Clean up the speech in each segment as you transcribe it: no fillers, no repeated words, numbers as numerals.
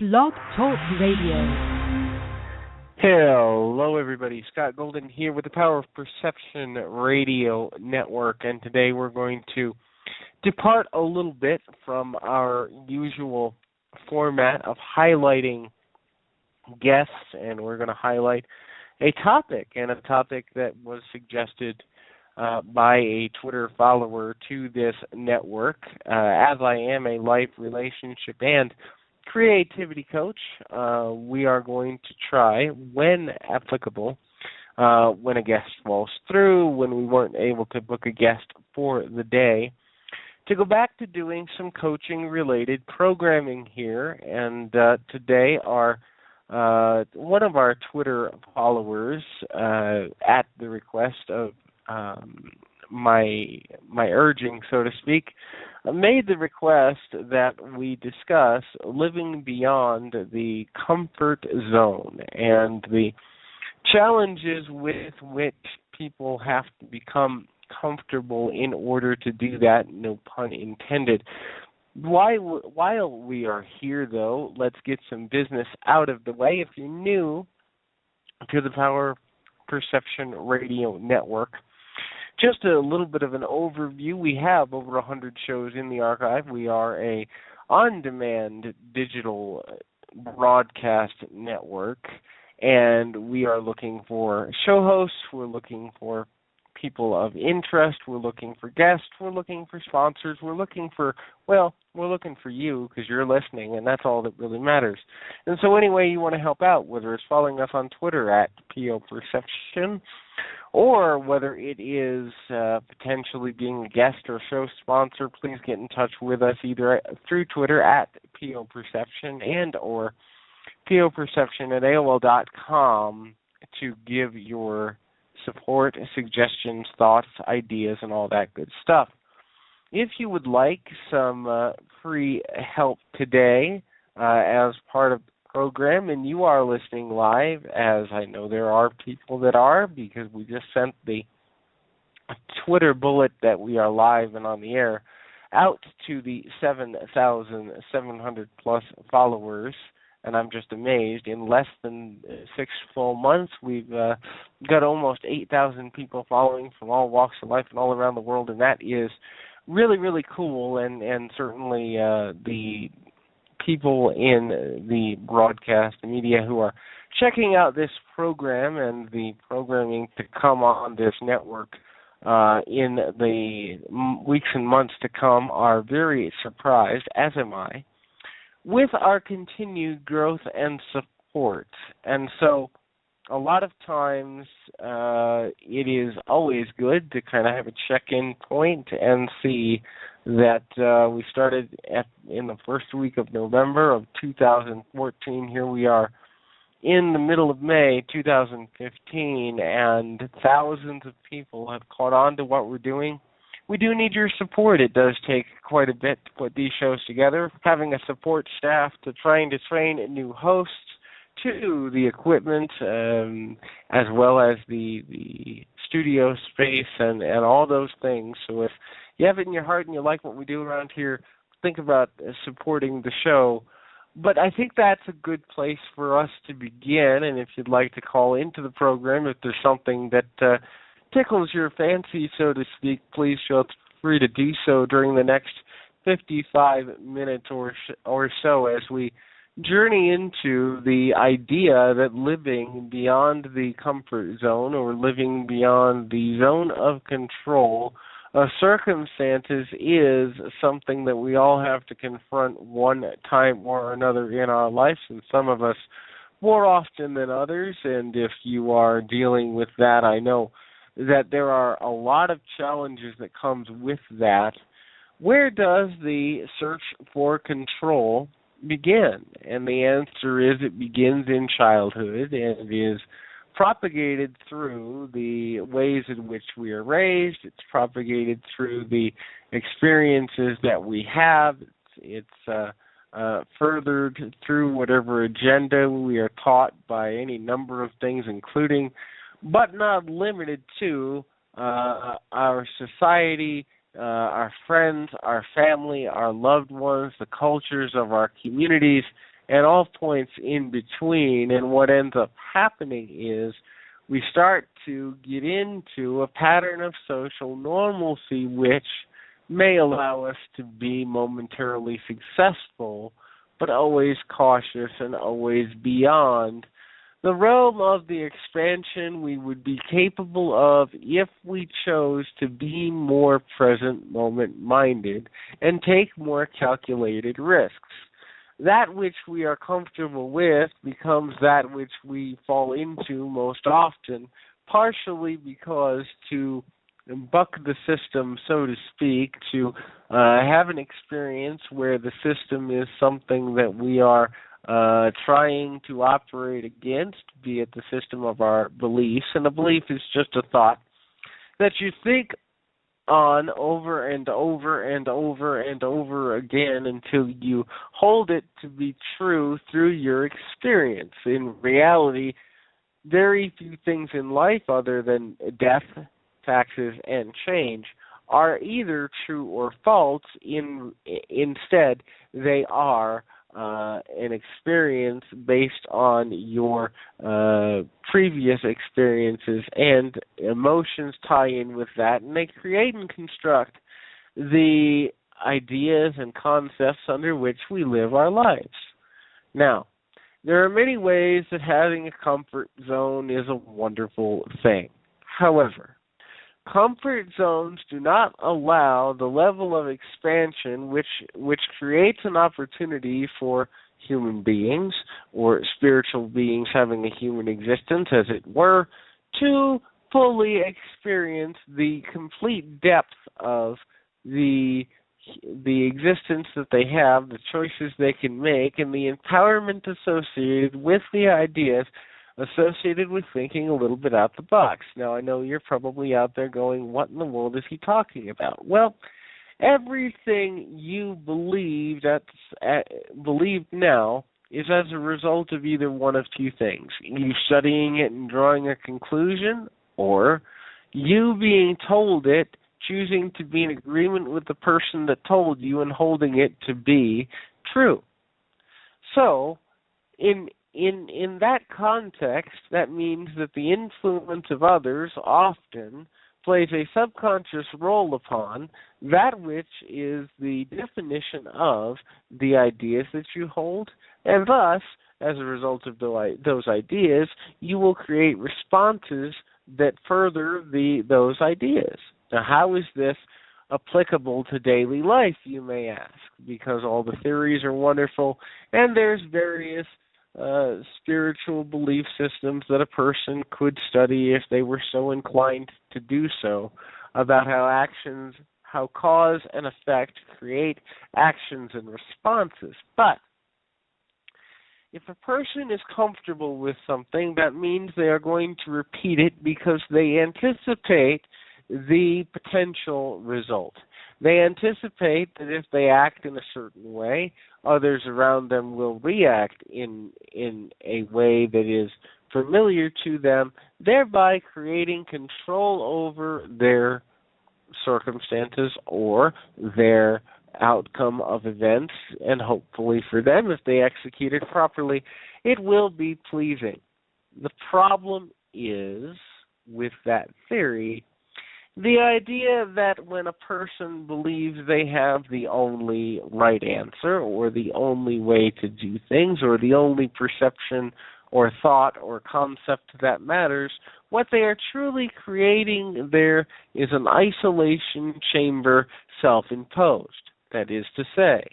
Blog Talk Radio. Hello, everybody. Scott Golden here with the Power of Perception Radio Network, and today we're going to depart a little bit from our usual format of highlighting guests, and we're going to highlight a topic that was suggested by a Twitter follower to this network. As I am a life, relationship, and creativity coach, we are going to try, when applicable, when a guest falls through, when we weren't able to book a guest for the day, to go back to doing some coaching-related programming here. And today, one of our Twitter followers, at the request of my urging, so to speak, made the request that we discuss living beyond the comfort zone and the challenges with which people have to become comfortable in order to do that, no pun intended. While we are here, though, let's get some business out of the way. If you're new to the Power Perception Radio Network, just a little bit of an overview. We have over 100 shows in the archive. We are a on-demand digital broadcast network, and we are looking for show hosts. We're looking for people of interest. We're looking for guests. We're looking for sponsors. We're looking for you because you're listening, and that's all that really matters. And so any way you want to help out, whether it's following us on Twitter at PO Perception, or whether it is potentially being a guest or show sponsor, please get in touch with us either through Twitter at PO Perception and or POPerception at AOL.com to give your support, suggestions, thoughts, ideas, and all that good stuff. If you would like some free help today as part of program, and you are listening live, as I know there are people that are, because we just sent the Twitter bullet that we are live and on the air out to the 7,700 plus followers, and I'm just amazed. In less than 6 full months, we've got almost 8,000 people following from all walks of life and all around the world, and that is really, really cool, and certainly the people in the broadcast media who are checking out this program and the programming to come on this network in the weeks and months to come are very surprised, as am I, with our continued growth and support. And so a lot of times it is always good to kind of have a check-in point and see that we started in the first week of November of 2014. Here we are in the middle of May 2015, and thousands of people have caught on to what we're doing. We do need your support. It does take quite a bit to put these shows together. Having a support staff to trying to train new hosts, to the equipment, as well as the studio space and all those things. So if you have it in your heart and you like what we do around here, think about supporting the show. But I think that's a good place for us to begin, and if you'd like to call into the program, if there's something that tickles your fancy, so to speak, please feel free to do so during the next 55 minutes or so as we journey into the idea that living beyond the comfort zone or living beyond the zone of control circumstances is something that we all have to confront one time or another in our lives, and some of us more often than others. And if you are dealing with that, I know that there are a lot of challenges that comes with that. Where does the search for control begin? And the answer is it begins in childhood, and it is propagated through the ways in which we are raised. It's propagated through the experiences that we have. It's furthered through whatever agenda we are taught by any number of things, including, but not limited to, our society, our friends, our family, our loved ones, the cultures of our communities, and all points in between. And what ends up happening is we start to get into a pattern of social normalcy which may allow us to be momentarily successful, but always cautious and always beyond the realm of the expansion we would be capable of if we chose to be more present moment-minded and take more calculated risks. That which we are comfortable with becomes that which we fall into most often, partially because to buck the system, so to speak, to have an experience where the system is something that we are trying to operate against, be it the system of our beliefs, and a belief is just a thought that you think on over and over and over and over again until you hold it to be true through your experience. In reality, very few things in life other than death, taxes, and change are either true or false. Instead, they are an experience based on your previous experiences, and emotions tie in with that, and they create and construct the ideas and concepts under which we live our lives. Now, there are many ways that having a comfort zone is a wonderful thing. However, comfort zones do not allow the level of expansion which creates an opportunity for human beings or spiritual beings having a human existence, as it were, to fully experience the complete depth of the existence that they have, the choices they can make, and the empowerment associated with the ideas associated with thinking a little bit out the box. Now, I know you're probably out there going, what in the world is he talking about? Well, everything you believe now is as a result of either one of two things: you studying it and drawing a conclusion, or you being told it, choosing to be in agreement with the person that told you and holding it to be true. So, in that context, that means that the influence of others often plays a subconscious role upon that which is the definition of the ideas that you hold, and thus, as a result of those ideas, you will create responses that further those ideas. Now, how is this applicable to daily life, you may ask? Because all the theories are wonderful, and there's various spiritual belief systems that a person could study if they were so inclined to do so, about how cause and effect create actions and responses. But if a person is comfortable with something, that means they are going to repeat it because they anticipate the potential result. They anticipate that if they act in a certain way, others around them will react in a way that is familiar to them, thereby creating control over their circumstances or their outcome of events, and hopefully for them, if they execute it properly, it will be pleasing. The problem is, with that theory, the idea that when a person believes they have the only right answer, or the only way to do things, or the only perception or thought or concept that matters, what they are truly creating there is an isolation chamber self-imposed. That is to say,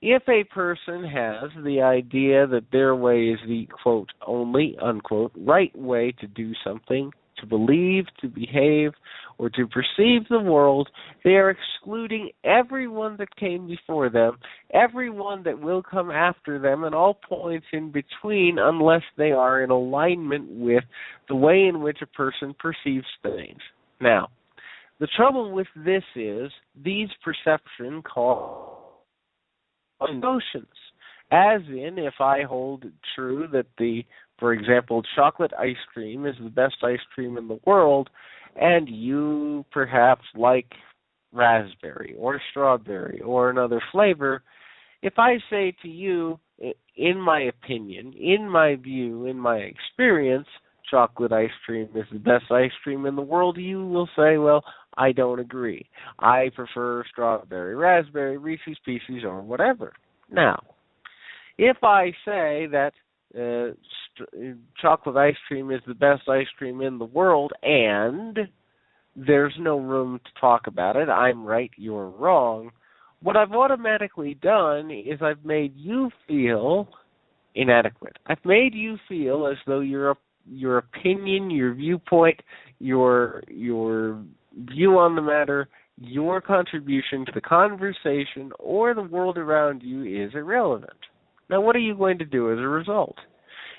if a person has the idea that their way is the, quote, only, unquote, right way to do something, to believe, to behave, or to perceive the world, they are excluding everyone that came before them, everyone that will come after them, and all points in between, unless they are in alignment with the way in which a person perceives things. Now, the trouble with this is these perceptions cause emotions. As in, if I hold true that for example, chocolate ice cream is the best ice cream in the world, and you perhaps like raspberry or strawberry or another flavor, If I say to you, in my opinion, in my view, in my experience, chocolate ice cream is the best ice cream in the world, you will say, well, I don't agree. I prefer strawberry, raspberry, Reese's Pieces, or whatever. Now, if I say that chocolate ice cream is the best ice cream in the world and there's no room to talk about it, I'm right, you're wrong, what I've automatically done is I've made you feel inadequate. I've made you feel as though your opinion, your viewpoint, your view on the matter, your contribution to the conversation or the world around you is irrelevant. Now, what are you going to do as a result?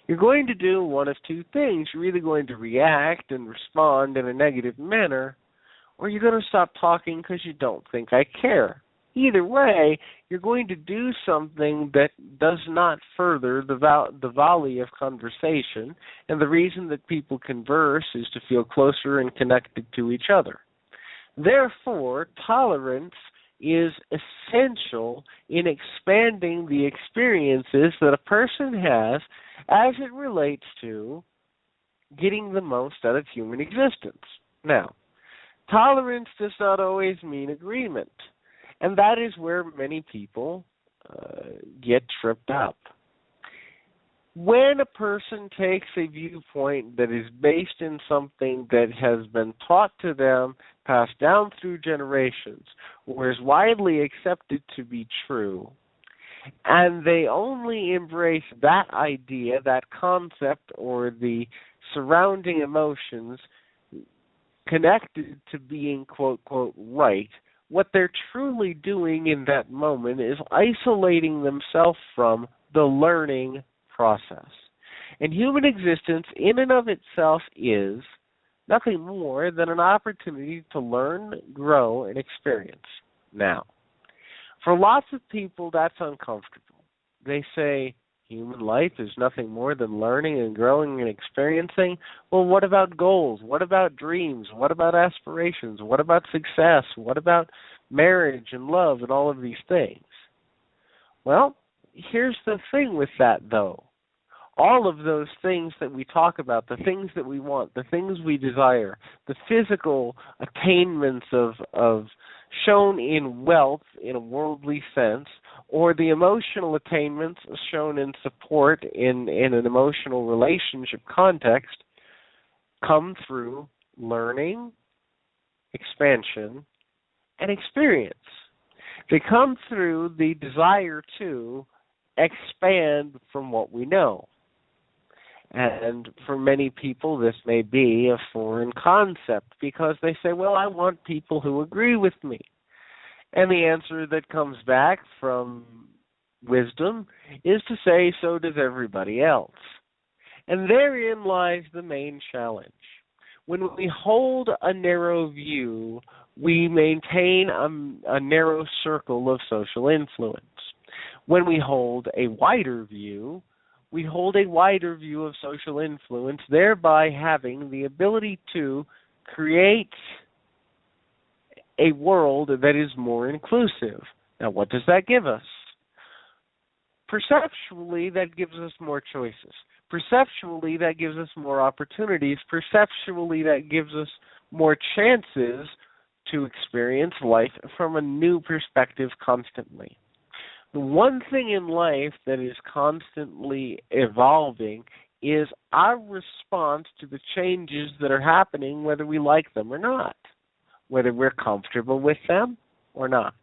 You're going to do one of two things. You're either going to react and respond in a negative manner, or you're going to stop talking because you don't think I care. Either way, you're going to do something that does not further the volley of conversation, and the reason that people converse is to feel closer and connected to each other. Therefore, tolerance is essential in expanding the experiences that a person has as it relates to getting the most out of human existence. Now, tolerance does not always mean agreement, and that is where many people get tripped up. When a person takes a viewpoint that is based in something that has been taught to them, passed down through generations, or is widely accepted to be true, and they only embrace that idea, that concept, or the surrounding emotions connected to being, quote, quote, right, what they're truly doing in that moment is isolating themselves from the learning process. And human existence in and of itself is nothing more than an opportunity to learn, grow, and experience. Now, for lots of people, that's uncomfortable. They say human life is nothing more than learning and growing and experiencing. Well, what about goals? What about dreams? What about aspirations? What about success? What about marriage and love and all of these things? Well, here's the thing with that, though. All of those things that we talk about, the things that we want, the things we desire, the physical attainments of shown in wealth in a worldly sense, or the emotional attainments shown in support in an emotional relationship context, come through learning, expansion, and experience. They come through the desire to expand from what we know. And for many people, this may be a foreign concept because they say, well, I want people who agree with me. And the answer that comes back from wisdom is to say, so does everybody else. And therein lies the main challenge. When we hold a narrow view, we maintain a narrow circle of social influence. When we hold a wider view, we hold a wider view of social influence, thereby having the ability to create a world that is more inclusive. Now, what does that give us? Perceptually, that gives us more choices. Perceptually, that gives us more opportunities. Perceptually, that gives us more chances to experience life from a new perspective constantly. The one thing in life that is constantly evolving is our response to the changes that are happening, whether we like them or not, whether we're comfortable with them or not.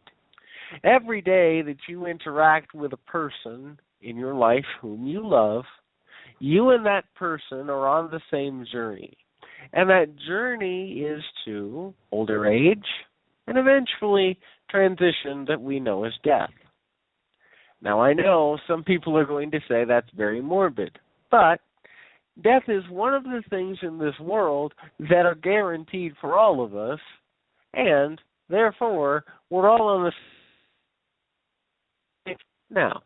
Every day that you interact with a person in your life whom you love, you and that person are on the same journey. And that journey is to older age and eventually transition that we know as death. Now, I know some people are going to say that's very morbid, but death is one of the things in this world that are guaranteed for all of us, and therefore, we're all on the same. Now,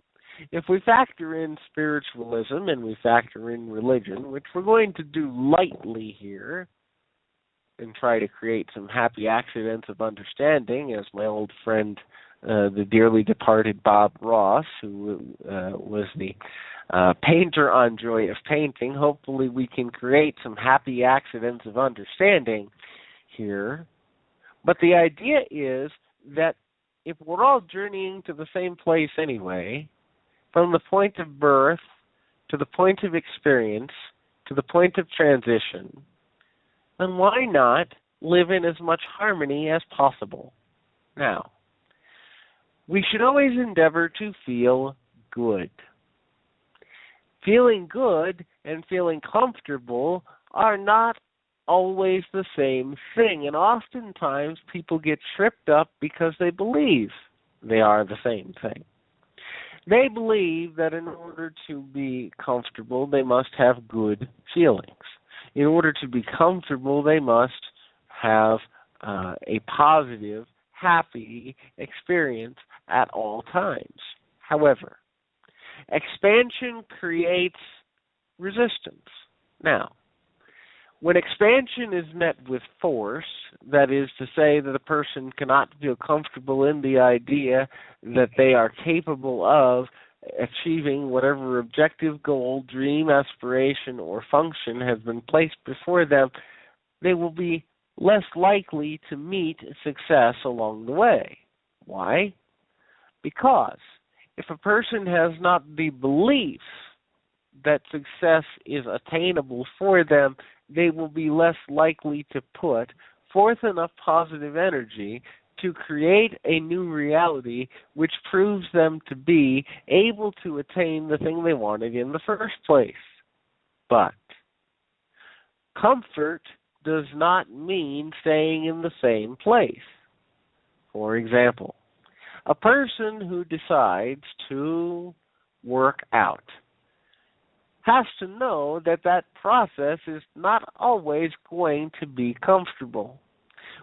if we factor in spiritualism and we factor in religion, which we're going to do lightly here, and try to create some happy accidents of understanding, as my old friend the dearly departed Bob Ross, who was the painter on Joy of Painting. Hopefully we can create some happy accidents of understanding here. But the idea is that if we're all journeying to the same place anyway, from the point of birth to the point of experience to the point of transition, then why not live in as much harmony as possible? Now, we should always endeavor to feel good. Feeling good and feeling comfortable are not always the same thing, and oftentimes people get tripped up because they believe they are the same thing. They believe that in order to be comfortable, they must have good feelings. In order to be comfortable, they must have a positive, happy experience at all times. However, expansion creates resistance. Now, when expansion is met with force, that is to say that a person cannot feel comfortable in the idea that they are capable of achieving whatever objective, goal, dream, aspiration, or function has been placed before them, they will be less likely to meet success along the way. Why? Because if a person has not the belief that success is attainable for them, they will be less likely to put forth enough positive energy to create a new reality which proves them to be able to attain the thing they wanted in the first place. But comfort does not mean staying in the same place. For example, a person who decides to work out has to know that that process is not always going to be comfortable.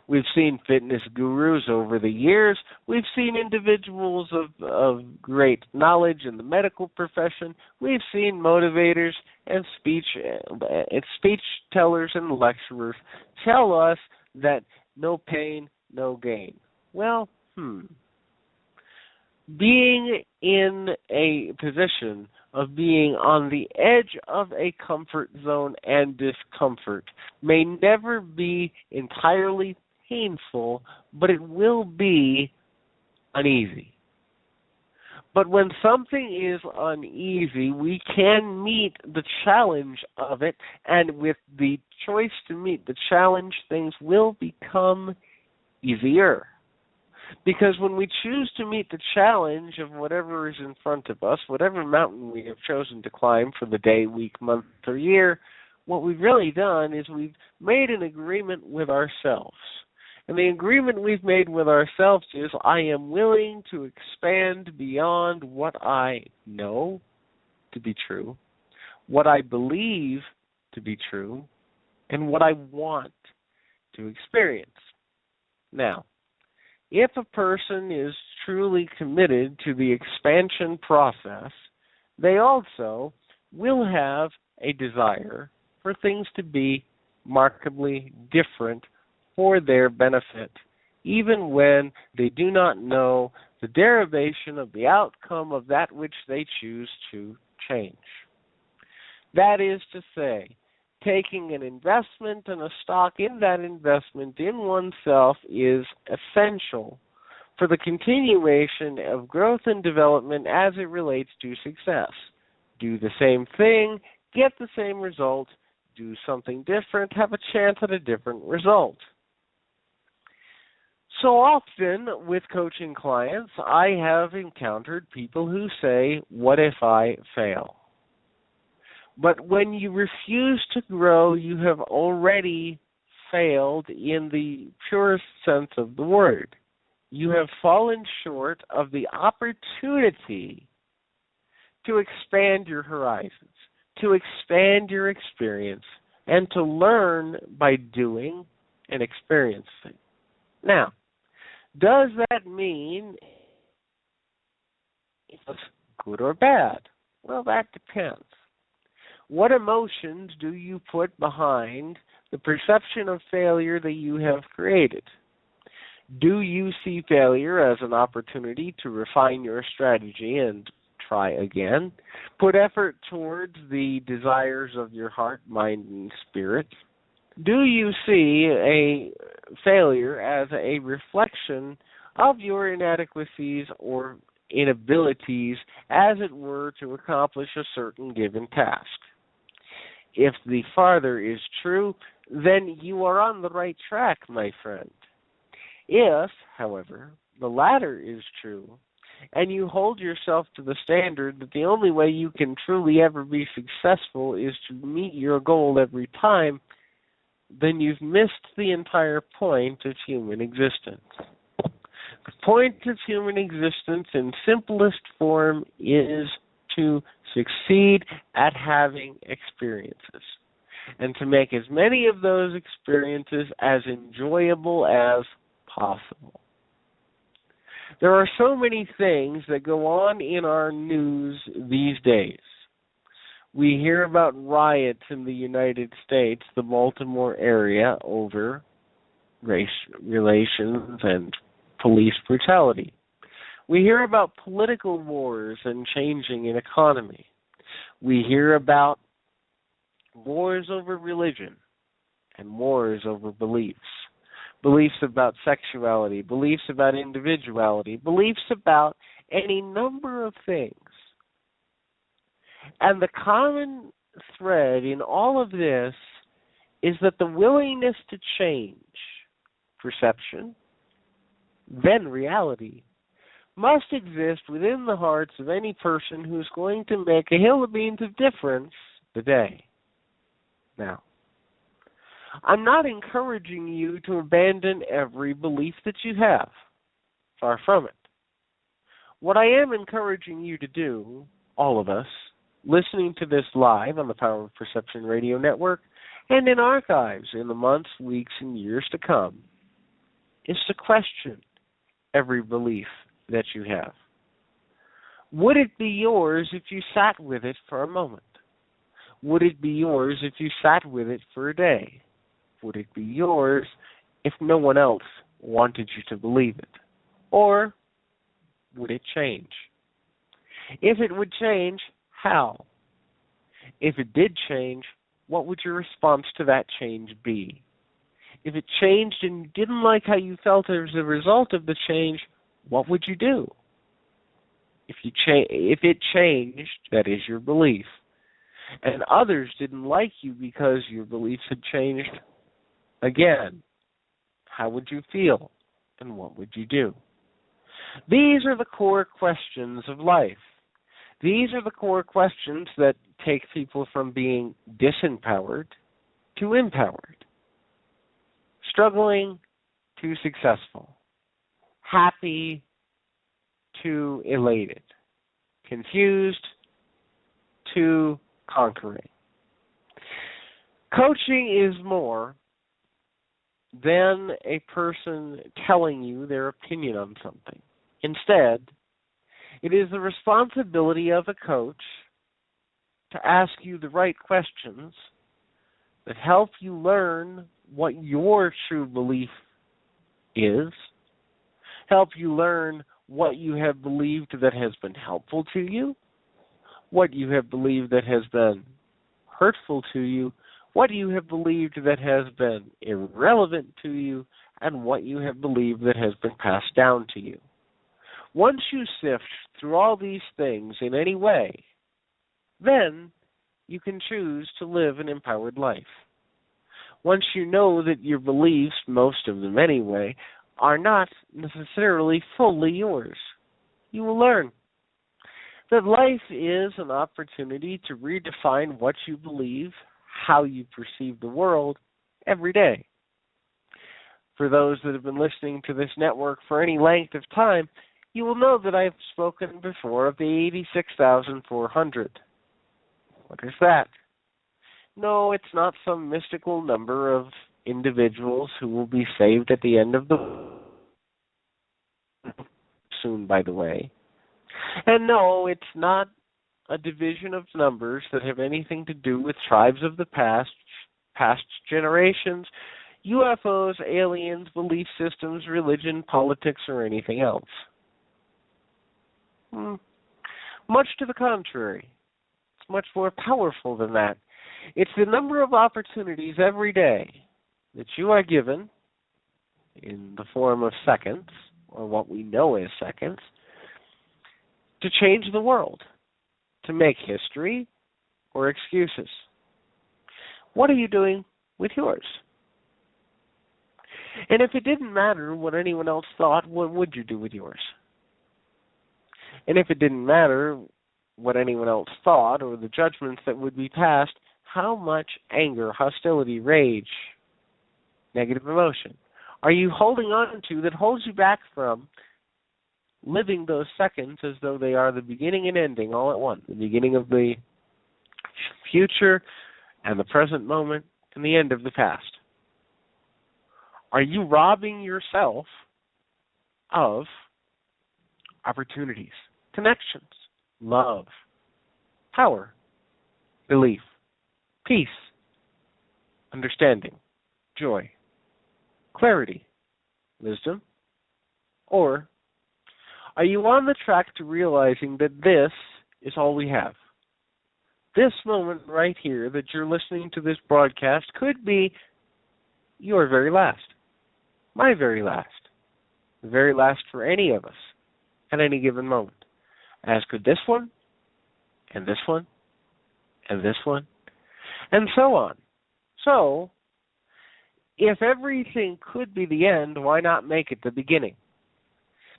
We've seen fitness gurus over the years. We've seen individuals of great knowledge in the medical profession. We've seen motivators and speech tellers and lecturers tell us that no pain, no gain. Well, being in a position of being on the edge of a comfort zone and discomfort may never be entirely painful, but it will be uneasy. But when something is uneasy, we can meet the challenge of it, and with the choice to meet the challenge, things will become easier. Because when we choose to meet the challenge of whatever is in front of us, whatever mountain we have chosen to climb for the day, week, month, or year, what we've really done is we've made an agreement with ourselves. And the agreement we've made with ourselves is, I am willing to expand beyond what I know to be true, what I believe to be true, and what I want to experience. Now, if a person is truly committed to the expansion process, they also will have a desire for things to be markedly different for their benefit, even when they do not know the derivation of the outcome of that which they choose to change. That is to say, taking an investment and a stock in that investment in oneself is essential for the continuation of growth and development as it relates to success. Do the same thing, get the same result. Do something different, have a chance at a different result. So often with coaching clients, I have encountered people who say, what if I fail? But when you refuse to grow, you have already failed in the purest sense of the word. You have fallen short of the opportunity to expand your horizons, to expand your experience, and to learn by doing and experiencing. Now, does that mean it's good or bad? Well, that depends. What emotions do you put behind the perception of failure that you have created? Do you see failure as an opportunity to refine your strategy and try again? Put effort towards the desires of your heart, mind, and spirit? Do you see a failure as a reflection of your inadequacies or inabilities, as it were, to accomplish a certain given task? If the farther is true, then you are on the right track, my friend. If, however, the latter is true, and you hold yourself to the standard that the only way you can truly ever be successful is to meet your goal every time, then you've missed the entire point of human existence. The point of human existence in simplest form is to succeed at having experiences, and to make as many of those experiences as enjoyable as possible. There are so many things that go on in our news these days. We hear about riots in the United States, the Baltimore area, over race relations and police brutality. We hear about political wars and changing in economy. We hear about wars over religion and wars over beliefs. Beliefs about sexuality, beliefs about individuality, beliefs about any number of things. And the common thread in all of this is that the willingness to change perception, then reality, must exist within the hearts of any person who's going to make a hill of beans of difference today. Now, I'm not encouraging you to abandon every belief that you have. Far from it. What I am encouraging you to do, all of us, listening to this live on the Power of Perception Radio Network and in archives in the months, weeks, and years to come, is to question every belief that you have. Would it be yours if you sat with it for a moment? Would it be yours if you sat with it for a day? Would it be yours if no one else wanted you to believe it? Or would it change? If it would change, how? If it did change, what would your response to that change be? If it changed and you didn't like how you felt as a result of the change, what would you do? If it changed, that is your belief, and others didn't like you because your beliefs had changed, again, how would you feel and what would you do? These are the core questions of life. These are the core questions that take people from being disempowered to empowered, struggling to successful, happy to elated, confused to conquering. Coaching is more than a person telling you their opinion on something. Instead, it is the responsibility of a coach to ask you the right questions that help you learn what your true belief is, help you learn what you have believed that has been helpful to you, what you have believed that has been hurtful to you, what you have believed that has been irrelevant to you, and what you have believed that has been passed down to you. Once you sift through all these things in any way, then you can choose to live an empowered life. Once you know that your beliefs, most of them anyway, are not necessarily fully yours, you will learn that life is an opportunity to redefine what you believe, how you perceive the world, every day. For those that have been listening to this network for any length of time, you will know that I've spoken before of the 86,400. What is that? No, it's not some mystical number of individuals who will be saved at the end of the soon, by the way. And no, it's not a division of numbers that have anything to do with tribes of the past generations. UFOs, aliens, belief systems, religion, politics, or anything else. Much to the contrary. It's much more powerful than that. It's the number of opportunities every day that you are given in the form of seconds, or what we know as seconds, to change the world, to make history or excuses. What are you doing with yours? And if it didn't matter what anyone else thought, what would you do with yours? And if it didn't matter what anyone else thought or the judgments that would be passed, how much anger, hostility, rage, negative emotion are you holding on to that holds you back from living those seconds as though they are the beginning and ending all at once, the beginning of the future and the present moment and the end of the past? Are you robbing yourself of opportunities, connections, love, power, belief, peace, understanding, joy, clarity, wisdom? Or are you on the track to realizing that this is all we have? This moment right here that you're listening to this broadcast could be your very last, my very last, the very last for any of us at any given moment, as could this one, and this one, and this one, and so on. So, if everything could be the end, why not make it the beginning?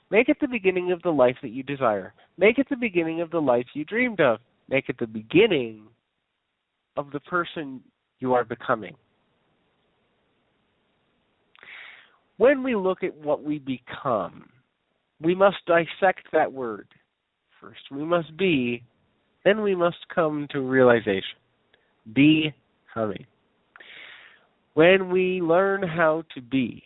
Make it the beginning of the life that you desire. Make it the beginning of the life you dreamed of. Make it the beginning of the person you are becoming. When we look at what we become, we must dissect that word. First we must be, then we must come to realization. Becoming. When we learn how to be,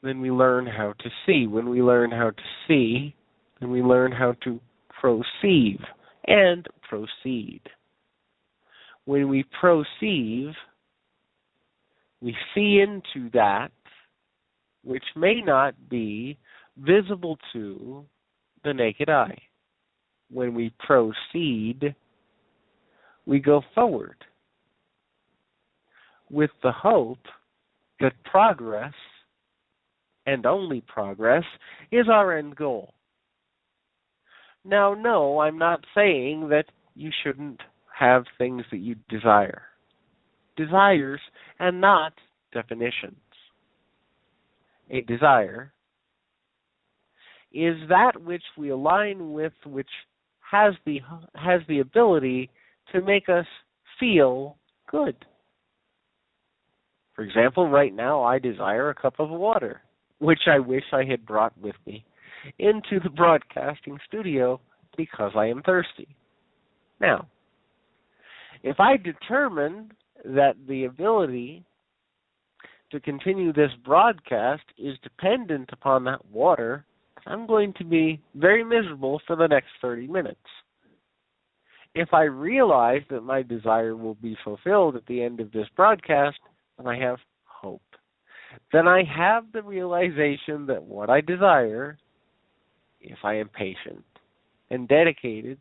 then we learn how to see. When we learn how to see, then we learn how to perceive and proceed. When we perceive, we see into that which may not be visible to the naked eye. When we proceed, we go forward with the hope that progress, and only progress, is our end goal. Now, no, I'm not saying that you shouldn't have things that you desire. Desires and not definitions. A desire is that which we align with, which has the ability to make us feel good. For example, right now I desire a cup of water, which I wish I had brought with me into the broadcasting studio because I am thirsty. Now, if I determine that the ability to continue this broadcast is dependent upon that water, I'm going to be very miserable for the next 30 minutes. If I realize that my desire will be fulfilled at the end of this broadcast, then I have hope. Then I have the realization that what I desire, if I am patient and dedicated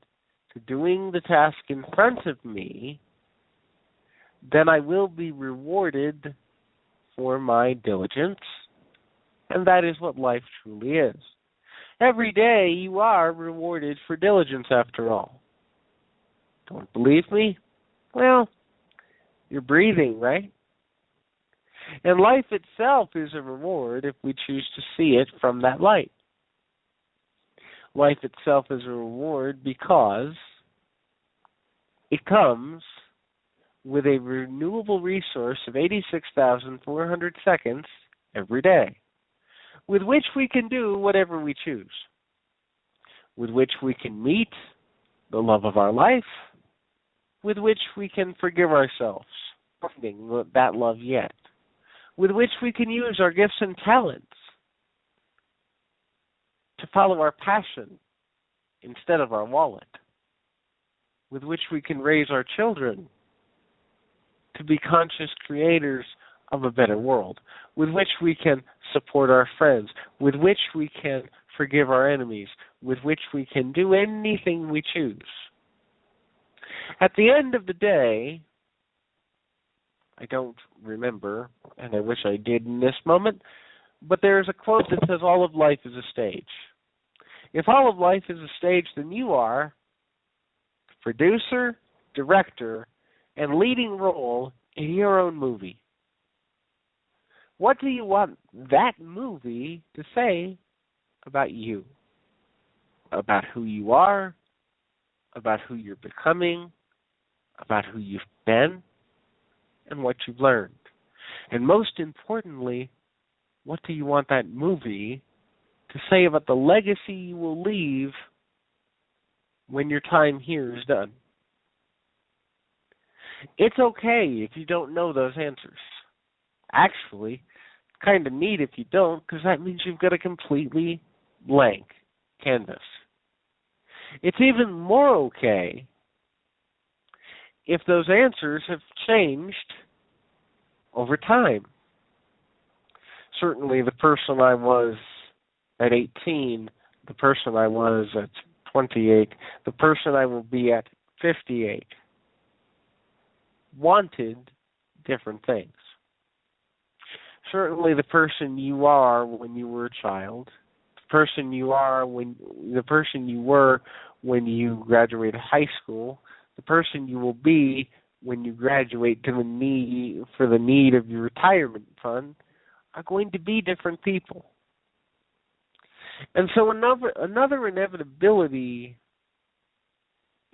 to doing the task in front of me, then I will be rewarded for my diligence, and that is what life truly is. Every day you are rewarded for diligence, after all. Don't believe me? Well, you're breathing, right? And life itself is a reward if we choose to see it from that light. Life itself is a reward because it comes with a renewable resource of 86,400 seconds every day, with which we can do whatever we choose, with which we can meet the love of our life, with which we can forgive ourselves, finding that love yet, with which we can use our gifts and talents to follow our passion instead of our wallet, with which we can raise our children to be conscious creators of a better world, with which we can support our friends, with which we can forgive our enemies, with which we can do anything we choose. At the end of the day, I don't remember, and I wish I did in this moment, but there's a quote that says all of life is a stage. If all of life is a stage, then you are producer, director, and leading role in your own movie. What do you want that movie to say about you? About who you are, about who you're becoming, about who you've been, and what you've learned. And most importantly, what do you want that movie to say about the legacy you will leave when your time here is done? It's okay if you don't know those answers. Actually, it's kind of neat if you don't, because that means you've got a completely blank canvas. It's even more okay if those answers have changed over time. Certainly the person I was at 18, the person I was at 28, the person I will be at 58, wanted different things. Certainly the person you are when you were a child, the person you were when you graduated high school, the person you will be when you graduate for the need of your retirement fund are going to be different people. And so another inevitability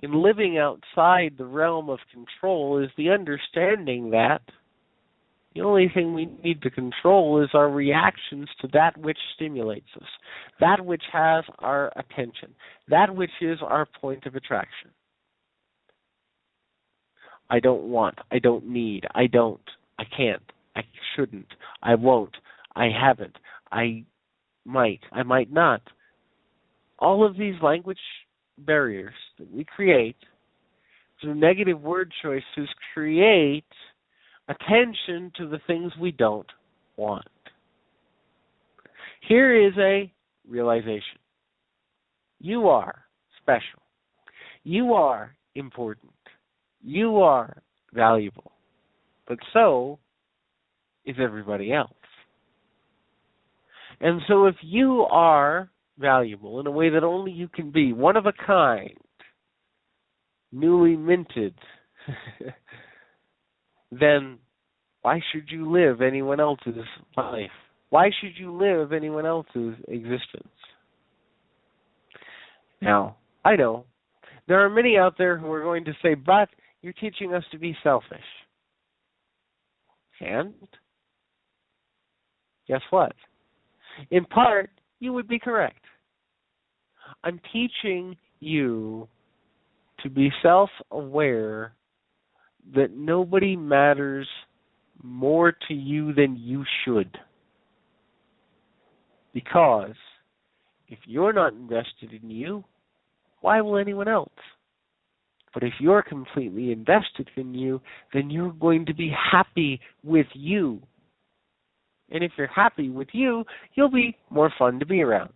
in living outside the realm of control is the understanding that the only thing we need to control is our reactions to that which stimulates us, that which has our attention, that which is our point of attraction. I don't want, I don't need, I don't, I can't, I shouldn't, I won't, I haven't, I might not. All of these language barriers that we create through negative word choices create attention to the things we don't want. Here is a realization. You are special. You are important. You are valuable. But so is everybody else. And so if you are valuable in a way that only you can be, one of a kind, newly minted, then why should you live anyone else's life? Why should you live anyone else's existence? Now, I know there are many out there who are going to say, but you're teaching us to be selfish. And guess what? In part, you would be correct. I'm teaching you to be self-aware that nobody matters more to you than you should. Because if you're not invested in you, why will anyone else? But if you're completely invested in you, then you're going to be happy with you. And if you're happy with you, you'll be more fun to be around.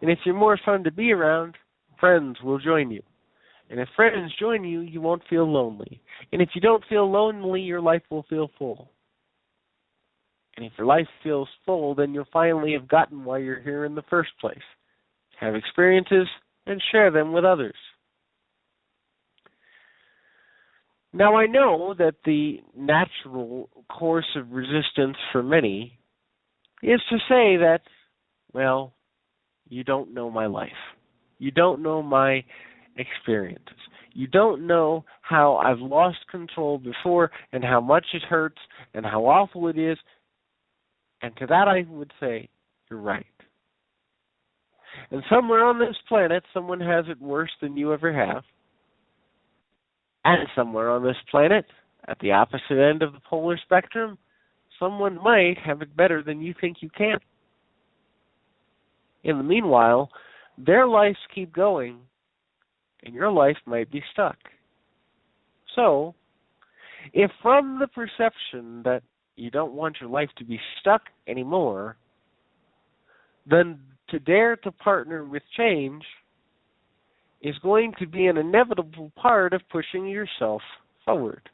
And if you're more fun to be around, friends will join you. And if friends join you, you won't feel lonely. And if you don't feel lonely, your life will feel full. And if your life feels full, then you'll finally have gotten why you're here in the first place. Have experiences and share them with others. Now, I know that the natural course of resistance for many is to say that, well, you don't know my life. You don't know my experiences. You don't know how I've lost control before and how much it hurts and how awful it is. And to that I would say, you're right. And somewhere on this planet, someone has it worse than you ever have. And somewhere on this planet, at the opposite end of the polar spectrum, someone might have it better than you think you can. In the meanwhile, their lives keep going, and your life might be stuck. So, if from the perception that you don't want your life to be stuck anymore, then to dare to partner with change is going to be an inevitable part of pushing yourself forward.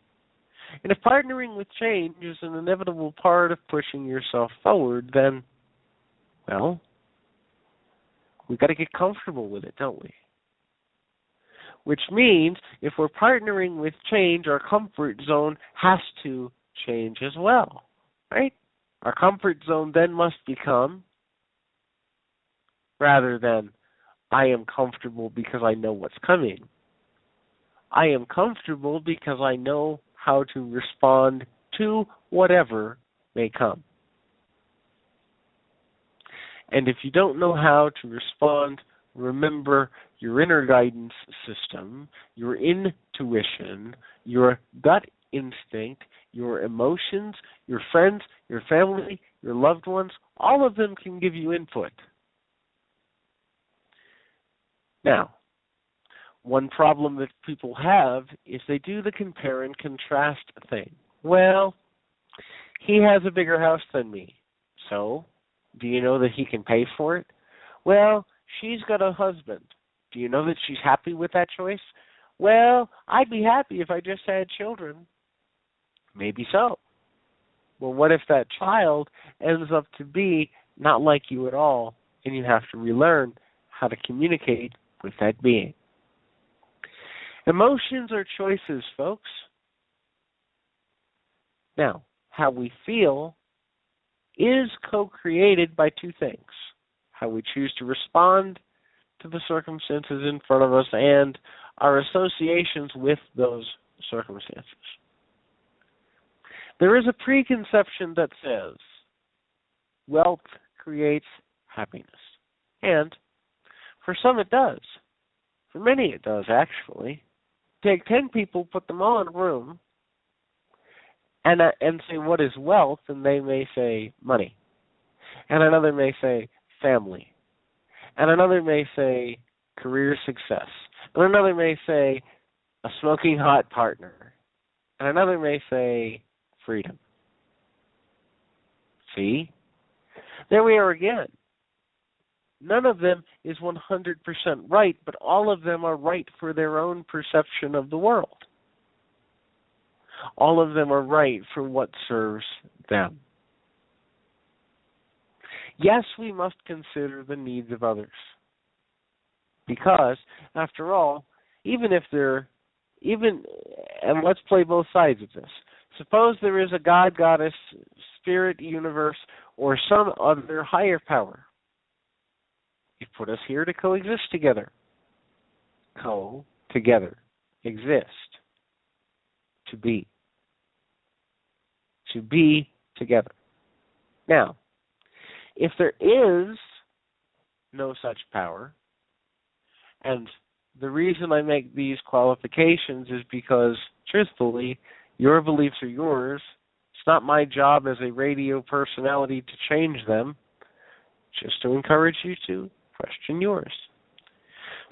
And if partnering with change is an inevitable part of pushing yourself forward, then, well, we've got to get comfortable with it, don't we? Which means if we're partnering with change, our comfort zone has to change as well, right? Our comfort zone then must become, rather than, I am comfortable because I know what's coming, I am comfortable because I know how to respond to whatever may come. And if you don't know how to respond, remember your inner guidance system, your intuition, your gut instinct, your emotions, your friends, your family, your loved ones, all of them can give you input. Now, one problem that people have is they do the compare and contrast thing. Well, he has a bigger house than me, so do you know that he can pay for it? Well, she's got a husband. Do you know that she's happy with that choice? Well, I'd be happy if I just had children. Maybe so. Well, what if that child ends up to be not like you at all, and you have to relearn how to communicate with that being? Emotions are choices, folks. Now, how we feel is co-created by two things: how we choose to respond to the circumstances in front of us and our associations with those circumstances. There is a preconception that says wealth creates happiness. And for some it does. For many it does, actually. Take 10 people, put them all in a room, and say, what is wealth? And they may say money. And another may say family. And another may say career success. And another may say a smoking hot partner. And another may say freedom. See? There we are again. None of them is 100% right, but all of them are right for their own perception of the world. All of them are right for what serves them. Yes, we must consider the needs of others. Because, after all, and let's play both sides of this. Suppose there is a God, goddess, spirit, universe, or some other higher power. He put us here to coexist together. Together. Exist. To be. To be together. Now, if there is no such power, and the reason I make these qualifications is because, truthfully, your beliefs are yours. It's not my job as a radio personality to change them, just to encourage you to question yours.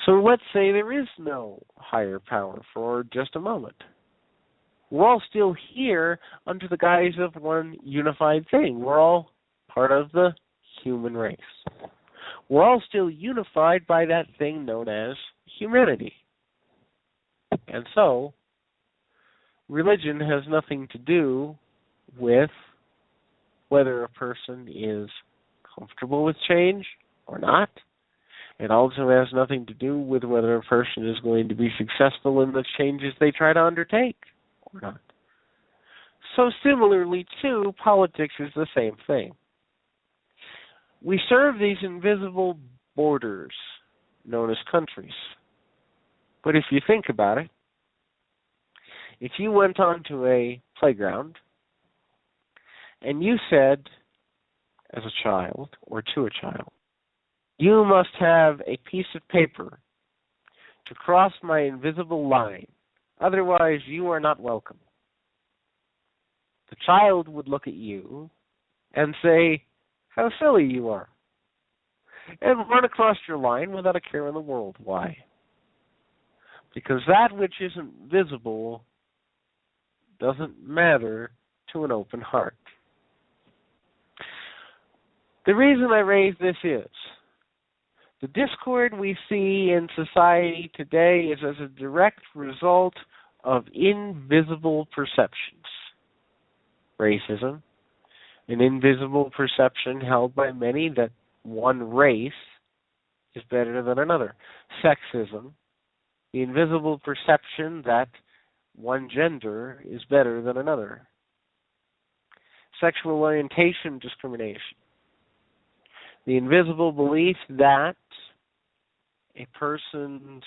So let's say there is no higher power for just a moment. We're all still here under the guise of one unified thing. We're all part of the human race. We're all still unified by that thing known as humanity. And so, religion has nothing to do with whether a person is comfortable with change or not. It also has nothing to do with whether a person is going to be successful in the changes they try to undertake or not. So similarly, too, politics is the same thing. We serve these invisible borders known as countries. But if you think about it, if you went onto a playground and you said, as a child or to a child, you must have a piece of paper to cross my invisible line, otherwise you are not welcome. The child would look at you and say, how silly you are, and run across your line without a care in the world. Why? Because that which isn't visible doesn't matter to an open heart. The reason I raise this is the discord we see in society today is as a direct result of invisible perceptions. Racism, an invisible perception held by many that one race is better than another. Sexism, the invisible perception that one gender is better than another. Sexual orientation discrimination, the invisible belief that a person's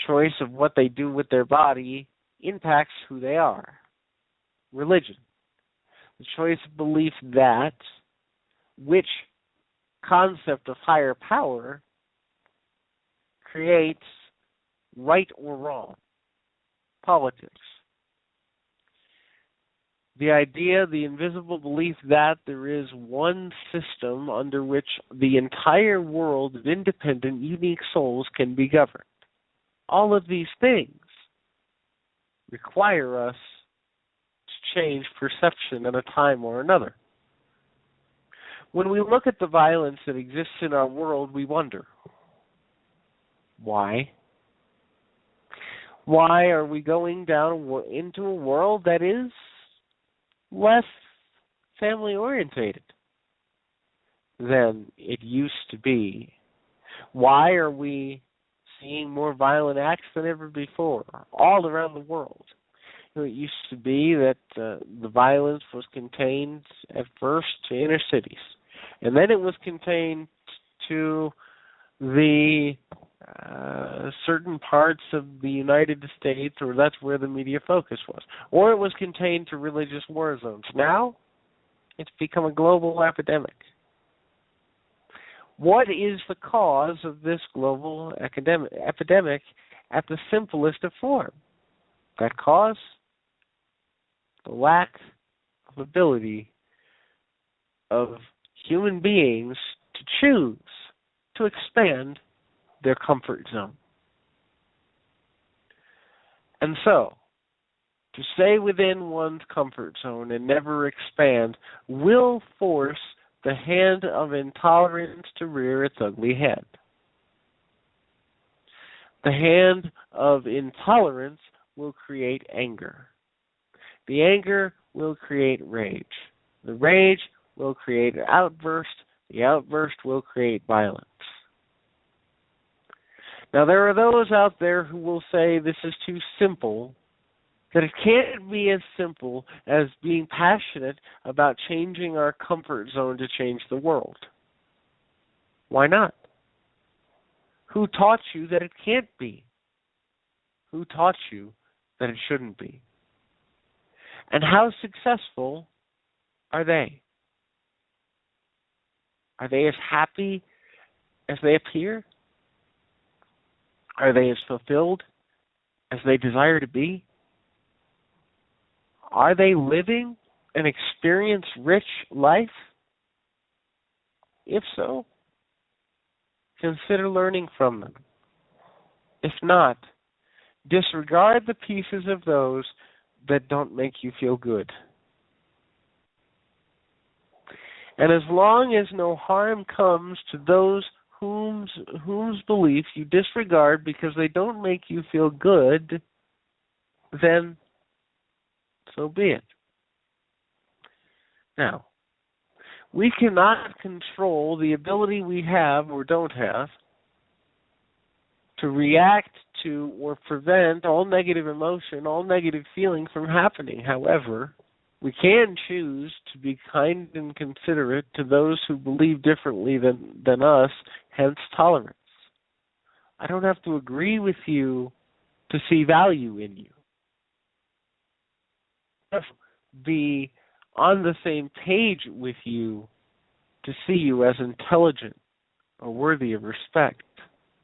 choice of what they do with their body impacts who they are. Religion, the choice of belief that which concept of higher power creates right or wrong. Politics, the idea, the invisible belief that there is one system under which the entire world of independent, unique souls can be governed. All of these things require us to change perception at a time or another. When we look at the violence that exists in our world, we wonder, why? Why are we going down into a world that is less family-orientated than it used to be? Why are we seeing more violent acts than ever before, all around the world? It used to be that the violence was contained at first to inner cities, and then it was contained to the certain parts of the United States, or that's where the media focus was, or it was contained to religious war zones. Now, it's become a global epidemic. What is the cause of this global epidemic at the simplest of form? That cause? The lack of ability of human beings to choose to expand their comfort zone. And so, to stay within one's comfort zone and never expand will force the hand of intolerance to rear its ugly head. The hand of intolerance will create anger. The anger will create rage. The rage will create an outburst. The outburst will create violence. Now, there are those out there who will say this is too simple, that it can't be as simple as being passionate about changing our comfort zone to change the world. Why not? Who taught you that it can't be? Who taught you that it shouldn't be? And how successful are they? Are they as happy as they appear? Are they as fulfilled as they desire to be? Are they living an experience-rich life? If so, consider learning from them. If not, disregard the pieces of those that don't make you feel good. And as long as no harm comes to those whose beliefs you disregard because they don't make you feel good, then so be it. Now, we cannot control the ability we have or don't have to react to or prevent all negative emotion, all negative feeling from happening. However, we can choose to be kind and considerate to those who believe differently than us, hence tolerance. I don't have to agree with you to see value in you. I have to be on the same page with you to see you as intelligent or worthy of respect,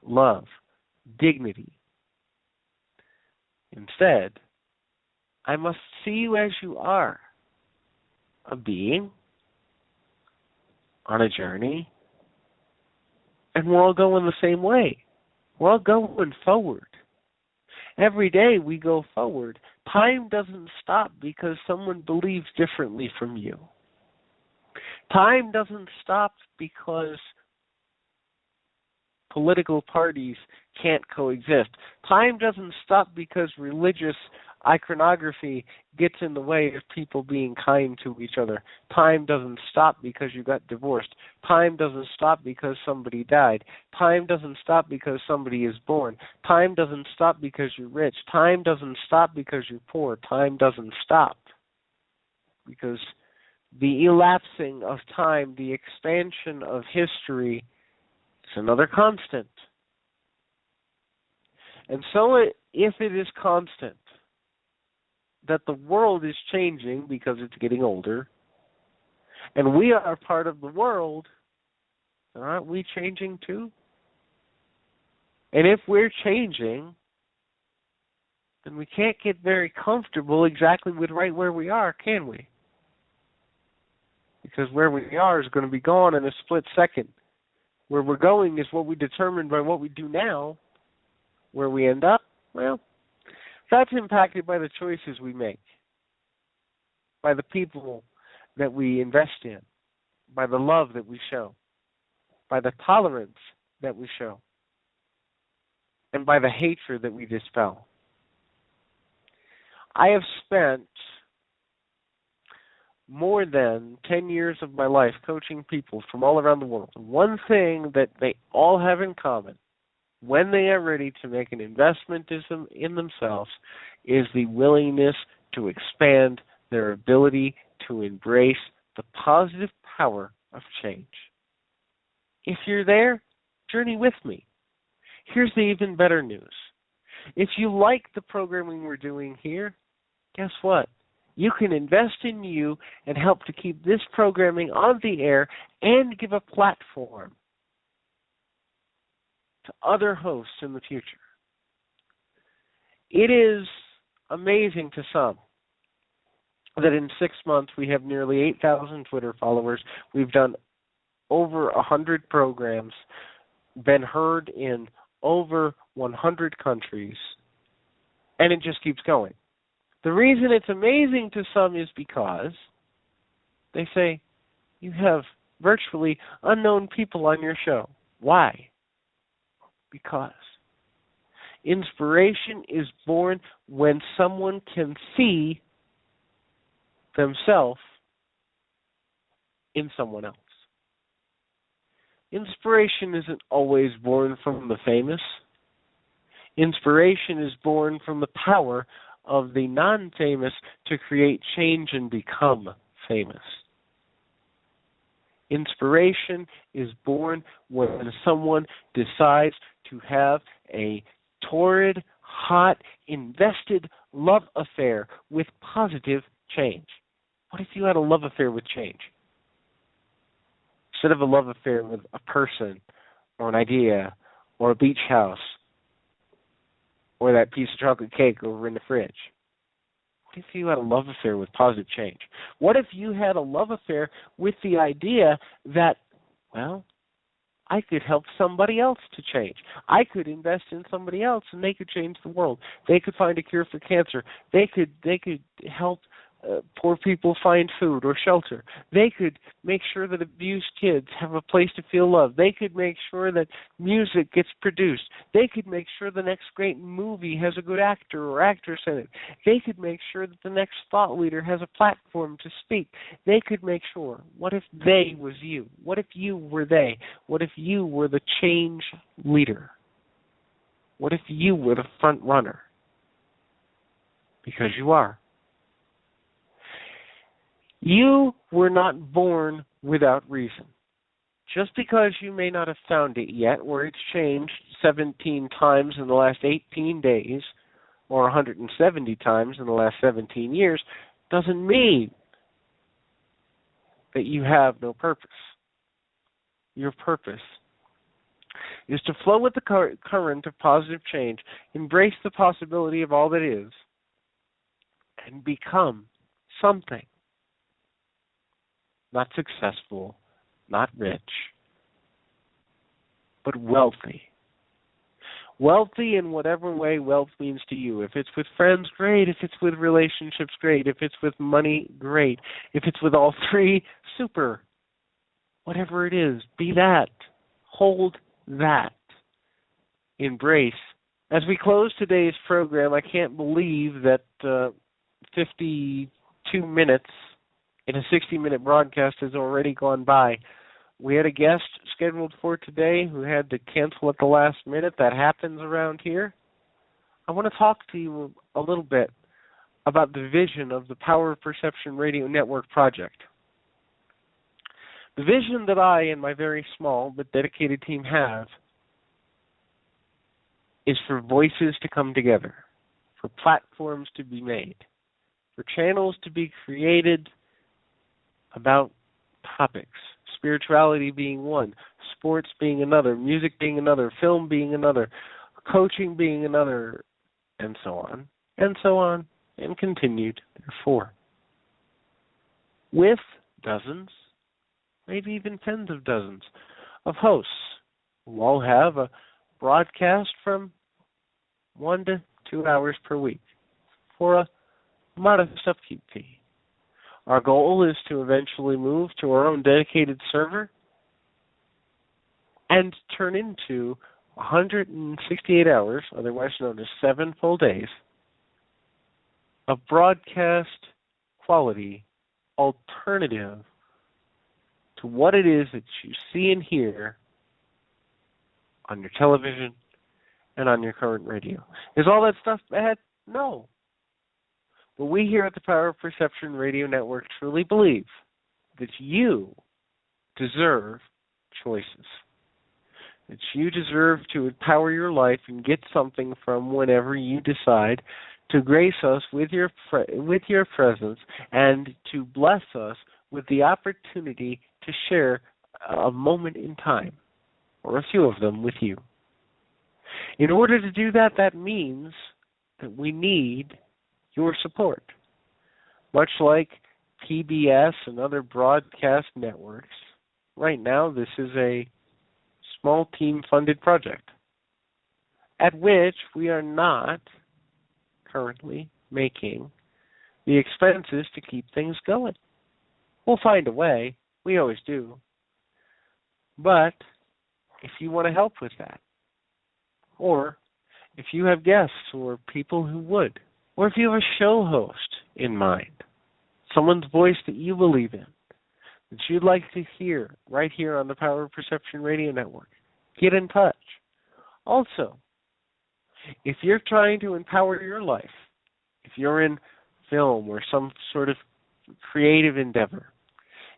love, dignity. Instead, I must see you as you are, a being on a journey, and we're all going the same way. We're all going forward. Every day we go forward. Time doesn't stop because someone believes differently from you. Time doesn't stop because political parties can't coexist. Time doesn't stop because religious iconography gets in the way of people being kind to each other. Time doesn't stop because you got divorced. Time doesn't stop because somebody died. Time doesn't stop because somebody is born. Time doesn't stop because you're rich. Time doesn't stop because you're poor. Time doesn't stop because the elapsing of time, the expansion of history, is another constant. And so if it is constant, that the world is changing because it's getting older, and we are part of the world, aren't we changing too? And if we're changing, then we can't get very comfortable exactly with right where we are, can we? Because where we are is going to be gone in a split second. Where we're going is what we determine by what we do now. Where we end up, well, that's impacted by the choices we make, by the people that we invest in, by the love that we show, by the tolerance that we show, and by the hatred that we dispel. I have spent more than 10 years of my life coaching people from all around the world. One thing that they all have in common, when they are ready to make an investment in themselves, is the willingness to expand their ability to embrace the positive power of change. If you're there, journey with me. Here's the even better news. If you like the programming we're doing here, guess what? You can invest in you and help to keep this programming on the air and give a platform to other hosts in the future. It is amazing to some that in 6 months we have nearly 8,000 Twitter followers. We've done over 100 programs, been heard in over 100 countries, and it just keeps going. The reason it's amazing to some is because they say, you have virtually unknown people on your show. Why? Because inspiration is born when someone can see themselves in someone else. Inspiration isn't always born from the famous. Inspiration is born from the power of the non-famous to create change and become famous. Inspiration is born when someone decides to have a torrid, hot, invested love affair with positive change. What if you had a love affair with change? Instead of a love affair with a person or an idea or a beach house or that piece of chocolate cake over in the fridge? What if you had a love affair with positive change? What if you had a love affair with the idea that, well, I could help somebody else to change. I could invest in somebody else and they could change the world. They could find a cure for cancer. They could help poor people find food or shelter. They could make sure that abused kids have a place to feel love. They could make sure that music gets produced. They could make sure the next great movie has a good actor or actress in it. They could make sure that the next thought leader has a platform to speak. They could make sure. What if they was you? What if you were they? What if you were the change leader? What if you were the front runner? Because you are. You were not born without reason. Just because you may not have found it yet, or it's changed 17 times in the last 18 days, or 170 times in the last 17 years, doesn't mean that you have no purpose. Your purpose is to flow with the current of positive change, embrace the possibility of all that is, and become something. Not successful, not rich, but wealthy. Wealthy in whatever way wealth means to you. If it's with friends, great. If it's with relationships, great. If it's with money, great. If it's with all three, super. Whatever it is, be that. Hold that. Embrace. As we close today's program, I can't believe that 52 minutes in a 60-minute broadcast has already gone by. We had a guest scheduled for today who had to cancel at the last minute. That happens around here. I want to talk to you a little bit about the vision of the Power of Perception Radio Network project. The vision that I and my very small but dedicated team have is for voices to come together, for platforms to be made, for channels to be created about topics, spirituality being one, sports being another, music being another, film being another, coaching being another, and so on, and continued, therefore. With dozens, maybe even tens of dozens of hosts who all have a broadcast from 1 to 2 hours per week for a modest upkeep fee. Our goal is to eventually move to our own dedicated server and turn into 168 hours, otherwise known as 7 full days, of broadcast quality alternative to what it is that you see and hear on your television and on your current radio. Is all that stuff bad? No. But we here at the Power of Perception Radio Network truly believe that you deserve choices. That you deserve to empower your life and get something from whenever you decide to grace us with your presence and to bless us with the opportunity to share a moment in time, or a few of them, with you. In order to do that, that means that we need your support. Much like PBS and other broadcast networks, right now this is a small team-funded project at which we are not currently making the expenses to keep things going. We'll find a way. We always do. But if you want to help with that, or if you have guests or people who would, or if you have a show host in mind, someone's voice that you believe in, that you'd like to hear right here on the Power of Perception Radio Network, get in touch. Also, if you're trying to empower your life, if you're in film or some sort of creative endeavor,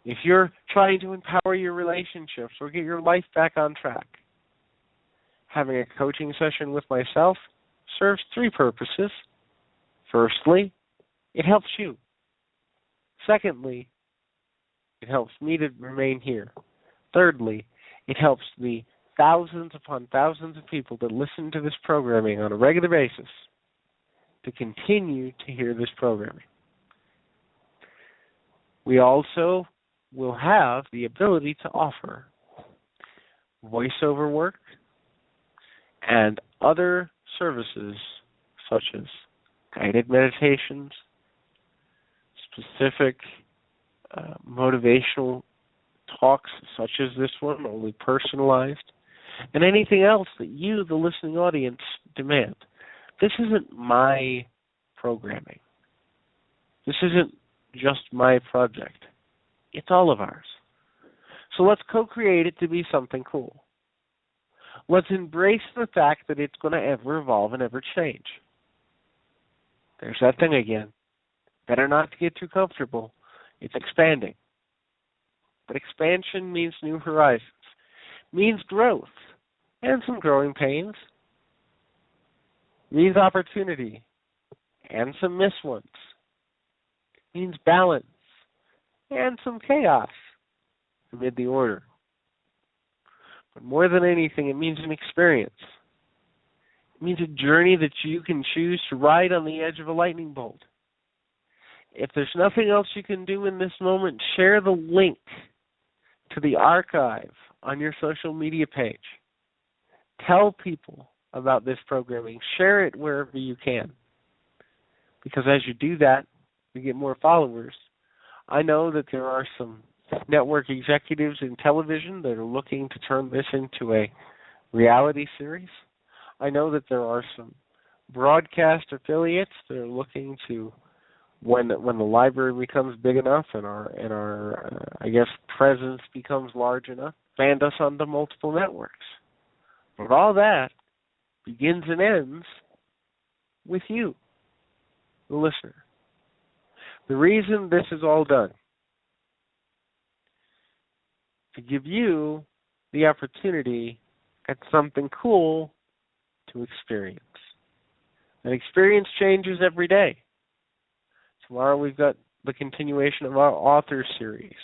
if you're trying to empower your relationships or get your life back on track, having a coaching session with myself serves 3 purposes. Firstly, it helps you. Secondly, it helps me to remain here. Thirdly, it helps the thousands upon thousands of people that listen to this programming on a regular basis to continue to hear this programming. We also will have the ability to offer voiceover work and other services such as guided meditations, specific motivational talks such as this one, only personalized, and anything else that you, the listening audience, demand. This isn't my programming. This isn't just my project. It's all of ours. So let's co-create it to be something cool. Let's embrace the fact that it's going to ever evolve and ever change. There's that thing again. Better not to get too comfortable. It's expanding. But expansion means new horizons, means growth, and some growing pains, means opportunity, and some missed ones, means balance, and some chaos amid the order. But more than anything, it means an experience. It means a journey that you can choose to ride on the edge of a lightning bolt. If there's nothing else you can do in this moment, share the link to the archive on your social media page. Tell people about this programming. Share it wherever you can. Because as you do that, you get more followers. I know that there are some network executives in television that are looking to turn this into a reality series. I know that there are some broadcast affiliates that are looking to, when the library becomes big enough and our I guess presence becomes large enough, expand us onto multiple networks. But all that begins and ends with you, the listener. The reason this is all done, to give you the opportunity at something cool to experience. And experience changes every day. Tomorrow we've got the continuation of our author series.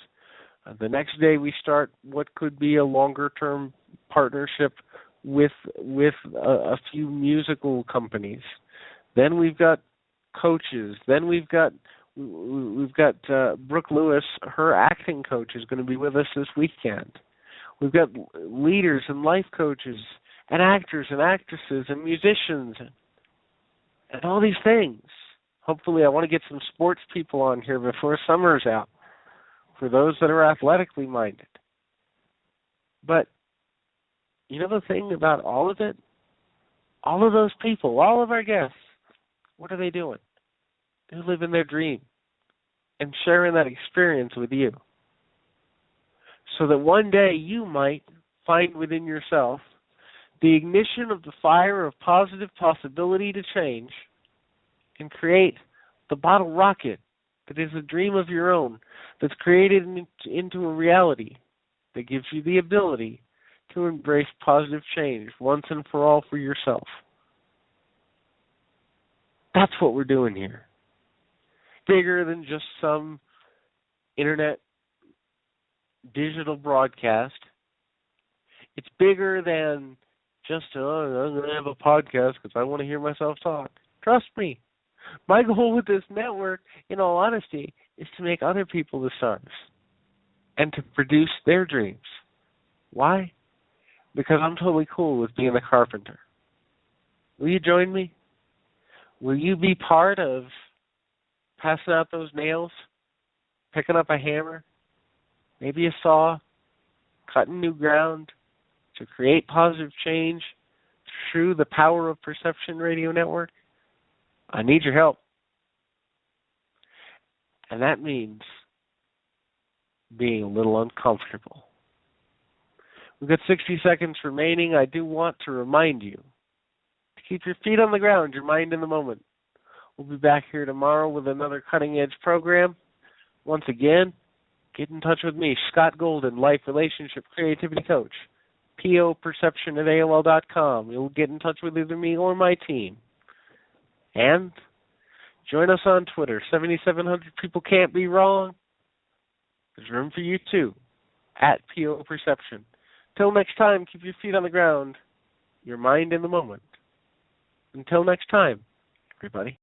The next day we start what could be a longer-term partnership with a few musical companies. Then we've got coaches. Then we've got Brooke Lewis, her acting coach, is going to be with us this weekend. We've got leaders and life coaches and actors and actresses and musicians and all these things. Hopefully I want to get some sports people on here before summer's out for those that are athletically minded. But you know the thing about all of it? All of those people, all of our guests, what are they doing? They're living their dream and sharing that experience with you. So that one day you might find within yourself the ignition of the fire of positive possibility to change and create the bottle rocket that is a dream of your own that's created into a reality that gives you the ability to embrace positive change once and for all for yourself. That's what we're doing here. Bigger than just some internet digital broadcast. It's bigger than just, I'm going to have a podcast because I want to hear myself talk. Trust me. My goal with this network, in all honesty, is to make other people the stars and to produce their dreams. Why? Because I'm totally cool with being a carpenter. Will you join me? Will you be part of passing out those nails, picking up a hammer, maybe a saw, cutting new ground to create positive change through the Power of Perception radio network? I need your help. And that means being a little uncomfortable. We've got 60 seconds remaining. I do want to remind you to keep your feet on the ground, your mind in the moment. We'll be back here tomorrow with another cutting-edge program. Once again, get in touch with me, Scott Golden, Life, Relationship, Creativity Coach, poperception@AOL.com. You'll get in touch with either me or my team. And join us on Twitter. 7,700 people can't be wrong. There's room for you too, @POPerception. Till next time, keep your feet on the ground, your mind in the moment. Until next time, everybody.